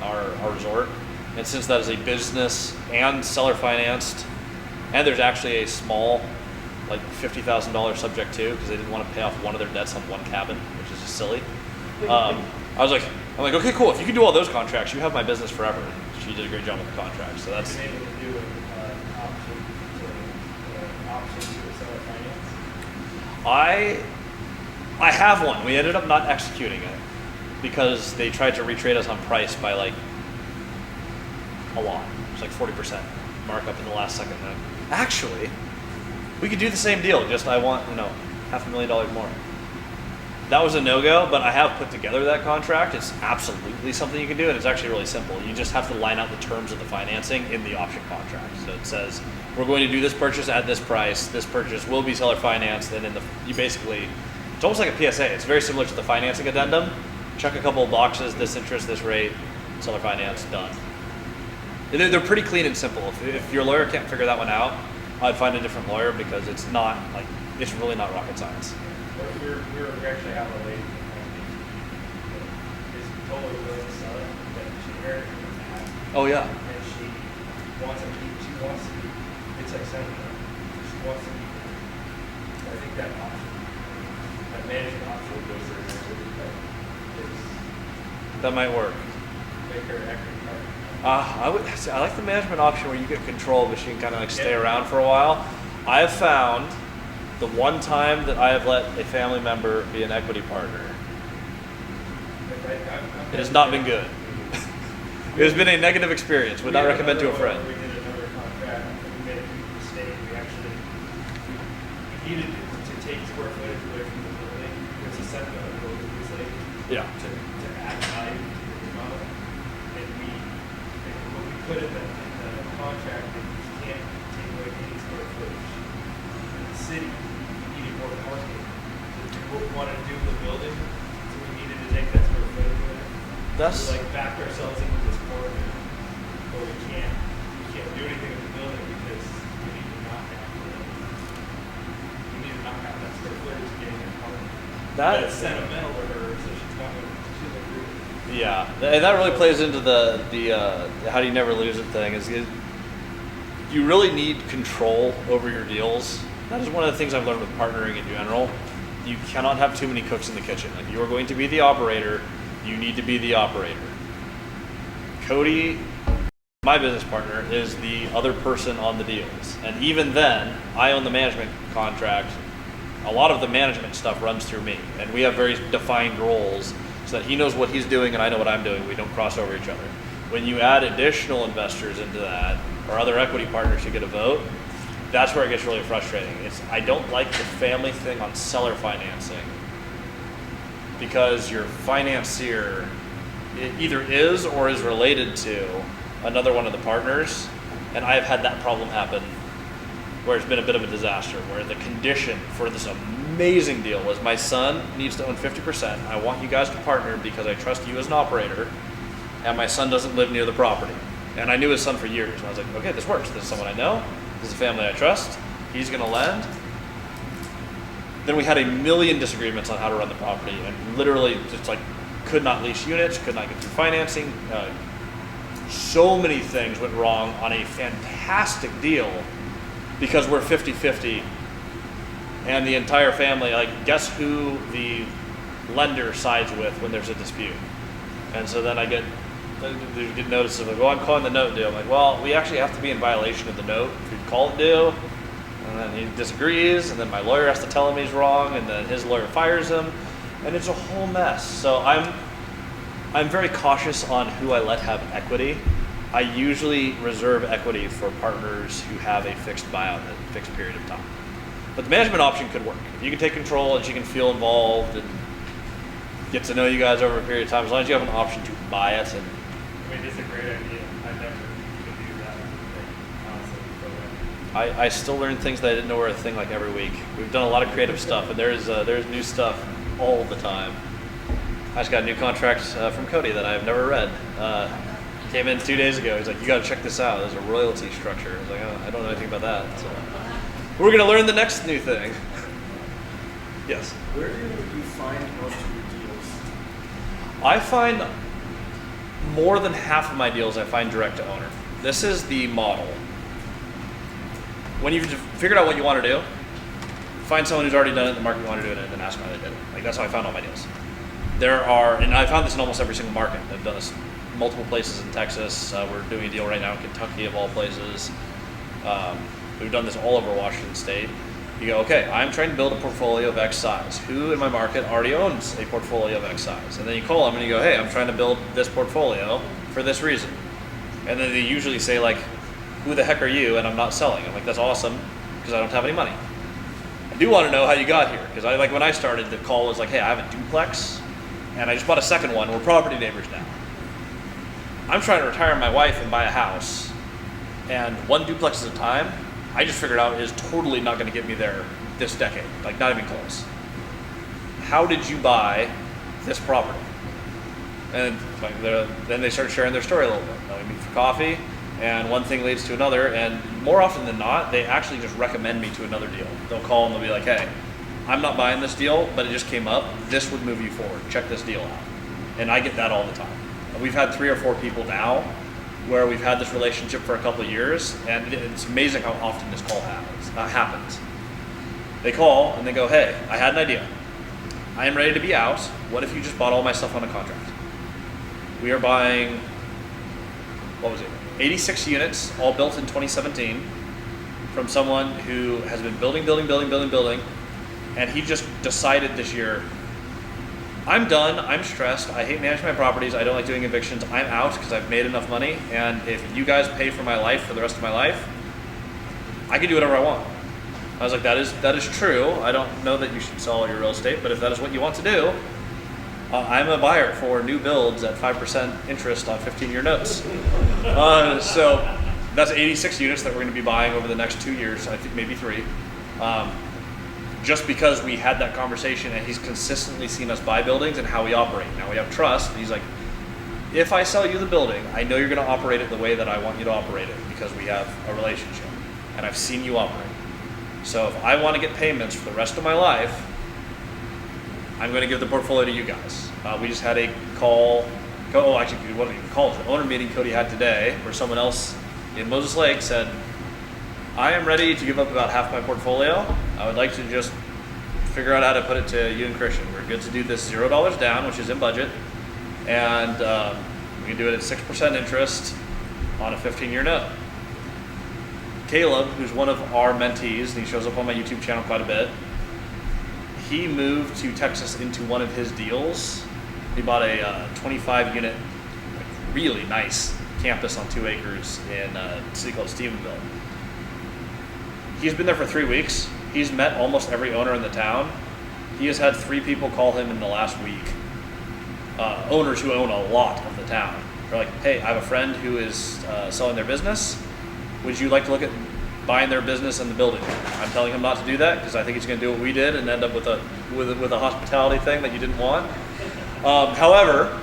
our resort. And since that is a business and seller financed, and there's actually a small, like $50,000 subject to, because they didn't want to pay off one of their debts on one cabin, which is just silly. I'm like, okay, cool. If you can do all those contracts, you have my business forever. And she did a great job with the contract. So that's. Been able to do an option to a seller finance. I have one. We ended up not executing it because they tried to retrade us on price by like a lot. It's like 40% markup in the last second. Actually, we could do the same deal. Just I want $500,000 more. That was a no-go, but I have put together that contract. It's absolutely something you can do, and it's actually really simple. You just have to line out the terms of the financing in the option contract. So it says, we're going to do this purchase at this price. This purchase will be seller financed, and it's almost like a PSA. It's very similar to the financing addendum. Check a couple of boxes, this interest, this rate, seller finance, done. They're pretty clean and simple. If your lawyer can't figure that one out, I'd find a different lawyer because it's really not rocket science. We actually have a lady who is totally willing to sell it, but she inherited from her dad. Oh yeah. And she wants to be, it's like Senator, she wants to be. I think that option, that management option would go for an equity That might work. make her equity partner. I like the management option where you get control, but you can kind of like stay around for a while. I have found the one time that I have let a family member be an equity partner, it has not been good. It has been a negative experience. Would not recommend to a friend. We did another contract, and we made a huge mistake. We actually we needed to take square footage away from the building. There's a set of buildings like Yeah. to add value to the remodel. And what we put in the contract is you can't take away any square footage. In the city, we needed more parking to want to do the building, so we needed to take that square footage away. That's We like backed ourselves into this corner, but we can't do anything with the building because we need to not have that square footage getting in parking. But it's sentimental to her, so she'll agree with it. yeah, and that really plays into the how do you never lose it thing. You really need control over your deals. That is one of the things I've learned with partnering in general. You cannot have too many cooks in the kitchen. If you are going to be the operator, you need to be the operator. Cody, my business partner, is the other person on the deals. And even then, I own the management contract. A lot of the management stuff runs through me. And we have very defined roles so that he knows what he's doing and I know what I'm doing. We don't cross over each other. When you add additional investors into that, or other equity partners who get a vote, that's where it gets really frustrating. I don't like the family thing on seller financing, because your financier either is or is related to another one of the partners. And I've had that problem happen where it's been a bit of a disaster, where the condition for this amazing deal was my son needs to own 50%. I want you guys to partner because I trust you as an operator, and my son doesn't live near the property. And I knew his son for years, and I was like, okay, this works. This is someone I know. This is a family I trust. He's gonna lend. Then we had a million disagreements on how to run the property, and literally just like could not lease units, could not get through financing. So many things went wrong on a fantastic deal because we're 50-50, and the entire family, like, guess who the lender sides with when there's a dispute? And so then I get notices of like, well, I'm calling the note due. I'm like, well, we actually have to be in violation of the note if we call it due. And then he disagrees, and then my lawyer has to tell him he's wrong, and then his lawyer fires him, and it's a whole mess. So I'm very cautious on who I let have equity. I usually reserve equity for partners who have a fixed buyout at a fixed period of time. But the management option could work. If you can take control and she can feel involved and get to know you guys over a period of time, as long as you have an option to buy it. And I mean, it's a great idea. I never could do that. Honestly, I still learn things that I didn't know were a thing like every week. We've done a lot of creative stuff, and there's new stuff all the time. I just got a new contract from Cody that I've never read. Came in 2 days ago. He's like, you got to check this out. There's a royalty structure. I was like, oh, I don't know anything about that. So we're gonna learn the next new thing. Yes. Where do you find most of your deals? I find more than half of my deals I find direct to owner. This is the model. When you've figured out what you want to do, find someone who's already done it in the market you want to do it in and ask them how they did it. Like, that's how I found all my deals. And I found this in almost every single market. I've done this multiple places in Texas. We're doing a deal right now in Kentucky of all places. We've done this all over Washington State. You go, okay, I'm trying to build a portfolio of X size. Who in my market already owns a portfolio of X size? And then you call them and you go, hey, I'm trying to build this portfolio for this reason. And then they usually say, like, who the heck are you? And I'm not selling. I'm like, that's awesome, because I don't have any money. I do want to know how you got here, because when I started, the call was like, hey, I have a duplex, and I just bought a second one. We're property neighbors now. I'm trying to retire my wife and buy a house, and one duplex at a time, I just figured out is totally not going to get me there this decade, like not even close. How did you buy this property? And then they start sharing their story a little bit. We meet for coffee, and one thing leads to another, and more often than not, they actually just recommend me to another deal. They'll call and they'll be like, hey, I'm not buying this deal, but it just came up. This would move you forward. Check this deal out. And I get that all the time. We've had 3 or 4 people now where we've had this relationship for a couple of years, and it's amazing how often this call happens. They call and they go, hey, I had an idea. I am ready to be out. What if you just bought all my stuff on a contract? We are buying, 86 units, all built in 2017, from someone who has been building, and he just decided this year, I'm done, I'm stressed, I hate managing my properties, I don't like doing evictions, I'm out because I've made enough money, and if you guys pay for my life for the rest of my life, I can do whatever I want. I was like, that is true. I don't know that you should sell all your real estate, but if that is what you want to do, I'm a buyer for new builds at 5% interest on 15-year notes. So that's 86 units that we're going to be buying over the next 2 years, I think maybe 3. Just because we had that conversation, and he's consistently seen us buy buildings and how we operate. Now we have trust. He's like, if I sell you the building, I know you're going to operate it the way that I want you to operate it because we have a relationship and I've seen you operate. So if I want to get payments for the rest of my life, I'm going to give the portfolio to you guys. We just had a call, actually it wasn't even a call, it was an owner meeting Cody had today where someone else in Moses Lake said, I am ready to give up about half my portfolio. I would like to just figure out how to put it to you and Christian. We're good to do this $0 down, which is in budget, and we can do it at 6% interest on a 15-year note. Caleb, who's one of our mentees, and he shows up on my YouTube channel quite a bit, he moved to Texas into one of his deals. He bought a 25-unit, really nice campus on 2 acres in a city called Stephenville. He's been there for 3 weeks. He's met almost every owner in the town. He has had 3 people call him in the last week. Owners who own a lot of the town. They're like, hey, I have a friend who is selling their business. Would you like to look at buying their business and the building? I'm telling him not to do that because I think he's going to do what we did and end up with a hospitality thing that you didn't want. However,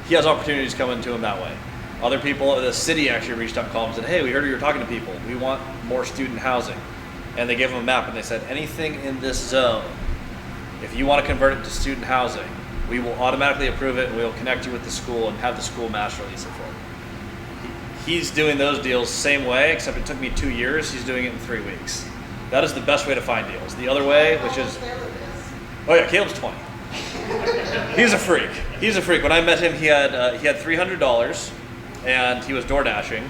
he has opportunities coming to him that way. Other people, the city actually reached out and called him and said, hey, we heard you were talking to people. We want more student housing. And they gave him a map and they said, anything in this zone, if you want to convert it to student housing, we will automatically approve it and we will connect you with the school and have the school master lease it for you. He's doing those deals the same way, except it took me 2 years. He's doing it in 3 weeks. That is the best way to find deals. The other way, which is, oh yeah, Caleb's 20. He's a freak. He's a freak. When I met him, he had $300, and he was door dashing,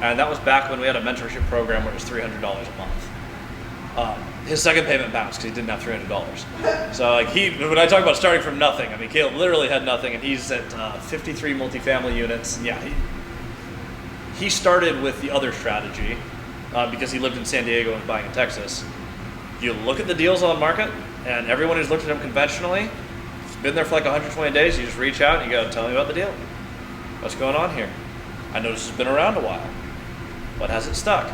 and that was back when we had a mentorship program where it was $300 a month. His second payment bounced because he didn't have $300. So like when I talk about starting from nothing, I mean Caleb literally had nothing, and he's at 53 multifamily units. And yeah, he started with the other strategy because he lived in San Diego and was buying in Texas. You look at the deals on the market, and everyone who's looked at them conventionally, it's been there for like 120 days. You just reach out and you go, tell me about the deal. What's going on here? I know this has been around a while, but has it stuck?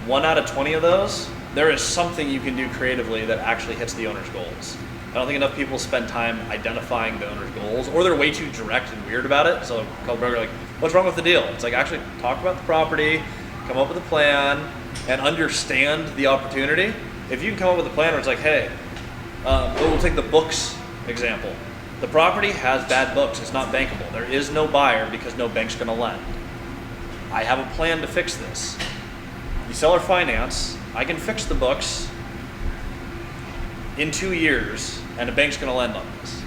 1 out of 20 of those, there is something you can do creatively that actually hits the owner's goals. I don't think enough people spend time identifying the owner's goals, or they're way too direct and weird about it. So a couple broker like, what's wrong with the deal? It's like, actually talk about the property, come up with a plan, and understand the opportunity. If you can come up with a plan where it's like, hey, we'll take the books example. The property has bad books, it's not bankable. There is no buyer because no bank's gonna lend. I have a plan to fix this. You sell or finance, I can fix the books in 2 years and a bank's gonna lend on this.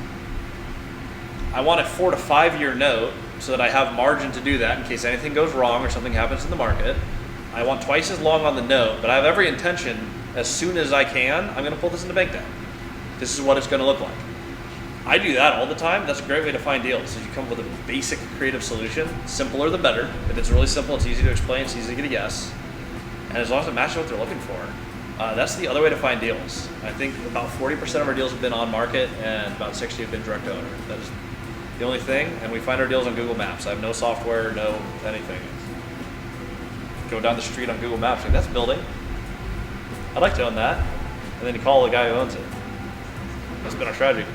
I want a 4 to 5 year note so that I have margin to do that in case anything goes wrong or something happens in the market. I want twice as long on the note, but I have every intention, as soon as I can, I'm gonna pull this into bank debt. This is what it's gonna look like. I do that all the time. That's a great way to find deals. So you come up with a basic creative solution. Simpler the better. If it's really simple, it's easy to explain, it's easy to get a yes. And as long as it matches what they're looking for, that's the other way to find deals. I think about 40% of our deals have been on market and about 60 have been direct to owner. That is the only thing. And we find our deals on Google Maps. I have no software, no anything. Go down the street on Google Maps, like, that's a building. I'd like to own that. And then you call the guy who owns it. That's been our strategy.